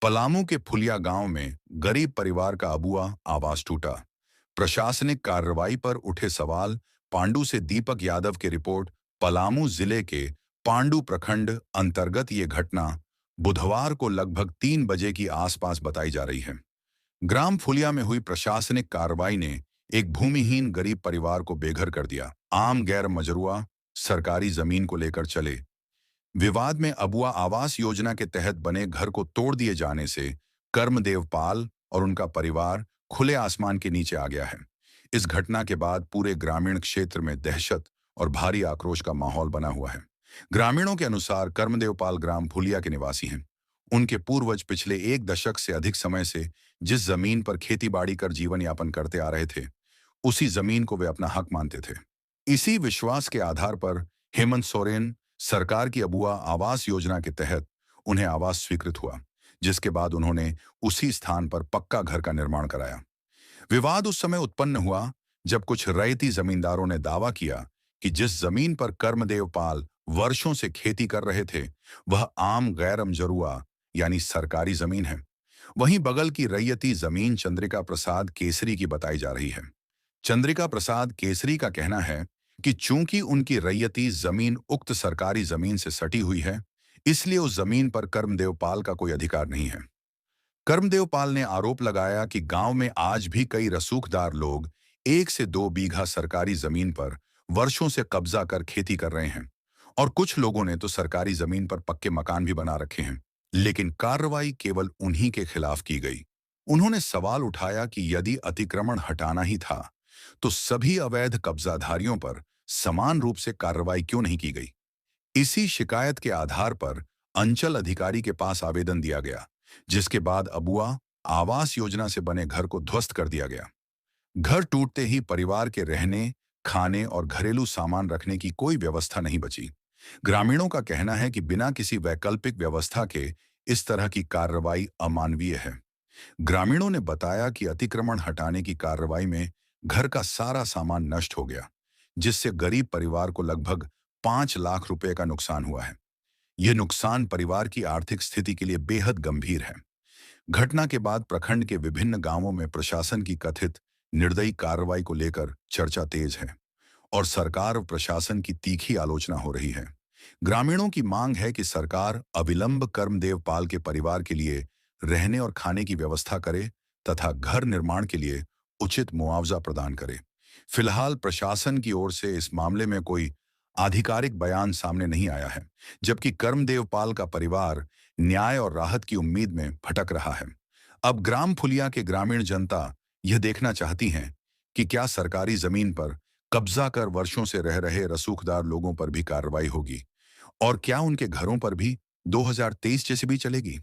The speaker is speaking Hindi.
पलामू के फुलिया गांव में गरीब परिवार का अबुआ आवास टूटा। प्रशासनिक कार्रवाई पर उठे सवाल। पांडु से दीपक यादव की रिपोर्ट। पलामू जिले के पांडु प्रखंड अंतर्गत ये घटना बुधवार को लगभग 3 बजे की आसपास बताई जा रही है। ग्राम फुलिया में हुई प्रशासनिक कार्रवाई ने एक भूमिहीन गरीब परिवार को बेघर कर दिया। आम गैर मजरूआ सरकारी जमीन को लेकर चले विवाद में अबुआ आवास योजना के तहत बने घर को तोड़ दिए जाने से कर्मदेव पाल और उनका परिवार खुले आसमान के नीचे आ गया है। इस घटना के बाद पूरे ग्रामीण क्षेत्र में दहशत और भारी आक्रोश का माहौल बना हुआ है। ग्रामीणों के अनुसार कर्मदेव पाल ग्राम फुलिया के निवासी हैं। उनके पूर्वज पिछले 1 दशक से अधिक समय से जिस जमीन पर खेती बाड़ी कर जीवन यापन करते आ रहे थे, उसी जमीन को वे अपना हक मानते थे। इसी विश्वास के आधार पर हेमंत सोरेन सरकार की अबुआ आवास योजना के तहत उन्हें आवास स्वीकृत हुआ, जिसके बाद उन्होंने उसी स्थान पर पक्का घर का निर्माण कराया। विवाद उस समय उत्पन्न हुआ जब कुछ रैयती जमींदारों ने दावा किया कि जिस जमीन पर कर्मदेव पाल वर्षों से खेती कर रहे थे वह आम गैर जरुआ यानी सरकारी जमीन है। वहीं बगल की रैयती जमीन चंद्रिका प्रसाद केसरी की बताई जा रही है। चंद्रिका प्रसाद केसरी का कहना है कि चूंकि उनकी रैयती जमीन उक्त सरकारी जमीन से सटी हुई है, इसलिए उस जमीन पर कर्मदेव पाल का कोई अधिकार नहीं है। कर्मदेव पाल ने आरोप लगाया कि गांव में आज भी कई रसूखदार लोग 1 से 2 बीघा सरकारी जमीन पर वर्षों से कब्जा कर खेती कर रहे हैं और कुछ लोगों ने तो सरकारी जमीन पर पक्के मकान भी बना रखे हैं। लेकिन कार्रवाई केवल उन्हीं के खिलाफ की गई। उन्होंने सवाल उठाया कि यदि अतिक्रमण हटाना ही था तो सभी अवैध कब्जाधारियों पर समान रूप से कार्रवाई क्यों नहीं की गई। इसी शिकायत के आधार पर अंचल अधिकारी के पास आवेदन दिया गया, जिसके बाद अबुआ आवास योजना से बने घर को ध्वस्त कर दिया गया। घर टूटते ही परिवार के रहने, खाने और घरेलू सामान रखने की कोई व्यवस्था नहीं बची। ग्रामीणों का कहना है कि बिना किसी वैकल्पिक व्यवस्था के इस तरह की कार्रवाई अमानवीय है। ग्रामीणों ने बताया कि अतिक्रमण हटाने की कार्रवाई में घर का सारा सामान नष्ट हो गया, जिससे गरीब परिवार को लगभग 5 लाख रुपए का नुकसान हुआ है। यह नुकसान परिवार की आर्थिक स्थिति के लिए बेहद गंभीर है। घटना के बाद प्रखंड के विभिन्न गांवों में प्रशासन की कथित निर्दयी कार्रवाई को लेकर चर्चा तेज है और सरकार और प्रशासन की तीखी आलोचना हो रही है। ग्रामीणों की मांग है कि सरकार अविलंब कर्मदेव पाल के परिवार के लिए रहने और खाने की व्यवस्था करे तथा घर निर्माण के लिए उचित मुआवजा प्रदान करे। फिलहाल प्रशासन की ओर से इस मामले में कोई आधिकारिक बयान सामने नहीं आया है, जबकि कर्मदेव पाल का परिवार न्याय और राहत की उम्मीद में भटक रहा है। अब ग्राम फुलिया के ग्रामीण जनता यह देखना चाहती हैं कि क्या सरकारी जमीन पर कब्जा कर वर्षों से रह रहे रसूखदार लोगों पर भी कार्रवाई होगी और क्या उनके घरों पर भी 2023 जैसी भी चलेगी।